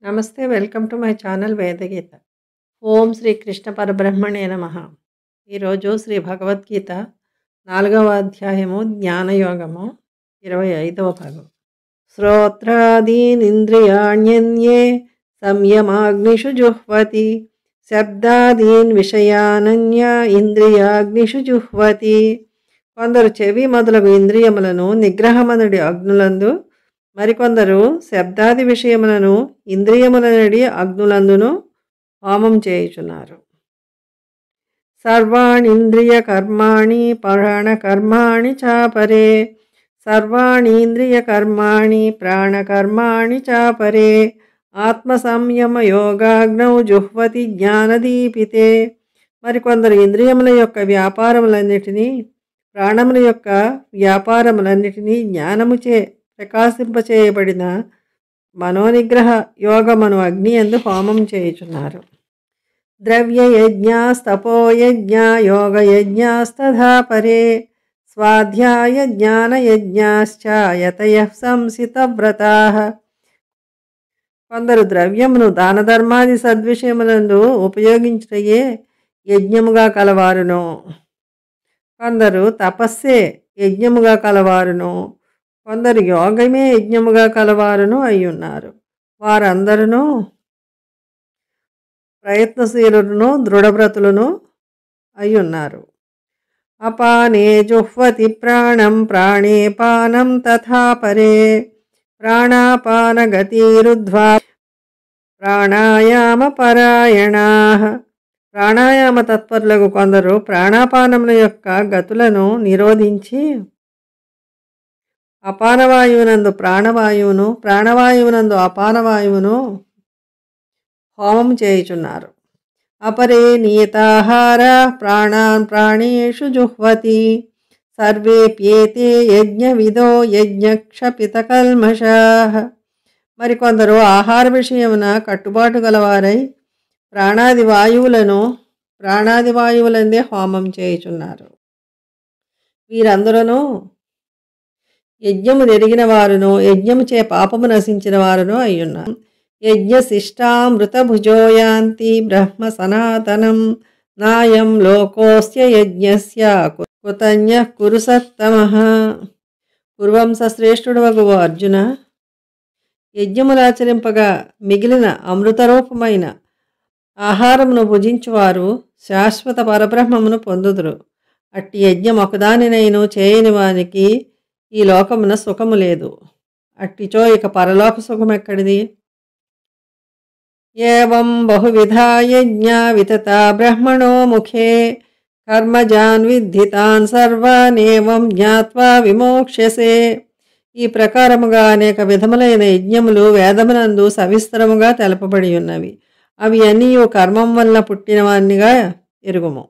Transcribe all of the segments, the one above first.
నమస్తే. Welcome to my channel Vedageetha. ఓం శ్రీ కృష్ణ పరబ్రహ్మణే నమః. ఈరోజు శ్రీ భగవద్గీత 4వ అధ్యాయము జ్ఞానయోగము 25వ భాగం. శ్రోత్రాదీనింద్రియాణ్యన్యే సంయమాగ్నిషు జుహ్వతి శబ్దాదీన్ విషయానన్య ఇంద్రియాగ్నిషు జుహ్వతి. కొందరు చెవి మొదలగు ఇంద్రియములను నిగ్రహమనడి అగ్నులందు, మరికొందరు శబ్దాది విషయములను ఇంద్రియములనడి అగ్నులందును హోమం చేయుచున్నారు. సర్వాణీంద్రియ కర్మాణి ప్రాణకర్మాణి చాపరే సర్వాణీంద్రియ కర్మాణి ప్రాణకర్మాణి చాపరే ఆత్మ సంయమ యోగాగ్నౌ జుహ్వతి జ్ఞానదీపితే. మరికొందరు ఇంద్రియముల యొక్క వ్యాపారములన్నిటినీ, ప్రాణముల యొక్క వ్యాపారములన్నిటినీ జ్ఞానముచే ప్రకాశింపచేయబడిన మనోనిగ్రహ యోగమను అగ్ని యందు హోమం చేయుచున్నారు. ద్రవ్యయజ్ఞాస్తపోయజ్ఞ యోగయజ్ఞాస్తథా పరే స్వాధ్యాయ జ్ఞానయజ్ఞాశ్చ యతయః సంసితవ్రతాః. కొందరు ద్రవ్యమును దానధర్మాది సద్విషయములందు ఉపయోగించుటయే యజ్ఞముగా కలవారును, కొందరు తపస్సే యజ్ఞముగా కలవారును, కొందరు యోగమే యజ్ఞముగా కలవారును అయ్యున్నారు. వారందరూ ప్రయత్నశీలులను దృఢవ్రతులను అయ్యున్నారు. అపానే జుహ్వతి ప్రాణం ప్రాణే పానం తథా పరే ప్రాణాపాన గతిరుద్ధ్వా ప్రాణాయామ పరాయణాః. ప్రాణాయామ తత్పరులకు కొందరు ప్రాణాపానముల యొక్క గతులను నిరోధించి అపానవాయువునందు ప్రాణవాయువును, ప్రాణవాయువునందు అపానవాయువును హోమం చేయుచున్నారు. అపరే నియతాహార ప్రాణాన్ ప్రాణేషు జుహ్వతి సర్వేప్యేతే యజ్ఞవిదో యజ్ఞక్షపితకల్మషాః. మరికొందరు ఆహార విషయమున కట్టుబాటు గలవారై ప్రాణాది వాయువులందే హోమం చేయుచున్నారు. వీరందరూ యజ్ఞము నెరిగిన వారును, యజ్ఞముచే పాపము నశించిన వారును అయ్యున్నారు. యజ్ఞశిష్టామృత భుజోయాంతి బ్రహ్మ సనాతనం నాయం లోకోస్య యజ్ఞస్య కుతన్యః కురు సత్తమః. కురువంశ శ్రేష్ఠుడవగు అర్జున, యజ్ఞములాచరింపగా మిగిలిన అమృతరూపమైన ఆహారమును భుజించువారు శాశ్వత పరబ్రహ్మమును పొందుదురు. అట్టి యజ్ఞం ఒకదానినైనా చేయని వానికి ఈ లోకమున సుఖము లేదు. అట్టిచో ఇక పరలోక సుఖం ఎక్కడిది? ఏవం బహువిధా యజ్ఞా వితతా బ్రహ్మణో ముఖే కర్మజాన్ విద్ధితాన్ సర్వానేవం జ్ఞాత్వా విమోక్ష్యసే. ఈ ప్రకారముగా అనేక విధములైన యజ్ఞములు వేదమునందు సవిస్తరముగా తెలపబడి ఉన్నవి. అవి అన్నీ కర్మం వల్ల పుట్టినవన్నీగా ఎరుగుము.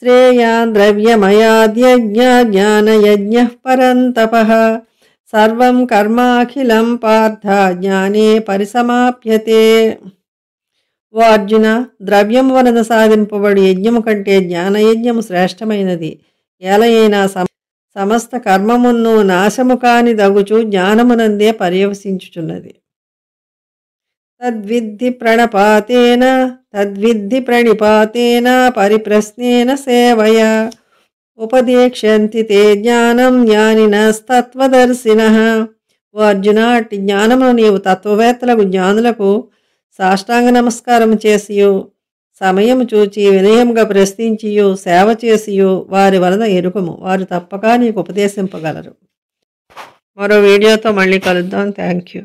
శ్రేయాన్ ద్రవ్యమయాద్యజ్ఞ జ్ఞానయజ్ఞః పరంతపః సర్వం కర్మాఖిలం పార్థ జ్ఞానే పరిసమాప్యతే. ఓ అర్జున, ద్రవ్యము వలన సాధింపబడి యజ్ఞము కంటే జ్ఞానయజ్ఞము శ్రేష్టమైనది. ఏలయైనా సమస్త కర్మమును నాశము కాని దగుచు జ్ఞానమునందే పర్యవసించుచున్నది. తద్విద్ధి ప్రణిపాతేన పరిప్రశ్నేన సేవయ ఉపదేక్ష్యంతి తే జ్ఞానం జ్ఞానినస్తత్వదర్శినః. ఓ అర్జున, అట్టి జ్ఞానమును నీవు తత్వవేత్తలకు జ్ఞానులకు సాష్టాంగ నమస్కారం చేసియు, సమయము చూచి వినయముగా ప్రశ్నించియు, సేవ చేసియు వారి వలన ఎరుకము. వారు తప్పక నీకు ఉపదేశింపగలరు. మరో వీడియోతో మళ్ళీ కలుద్దాం. Thank you.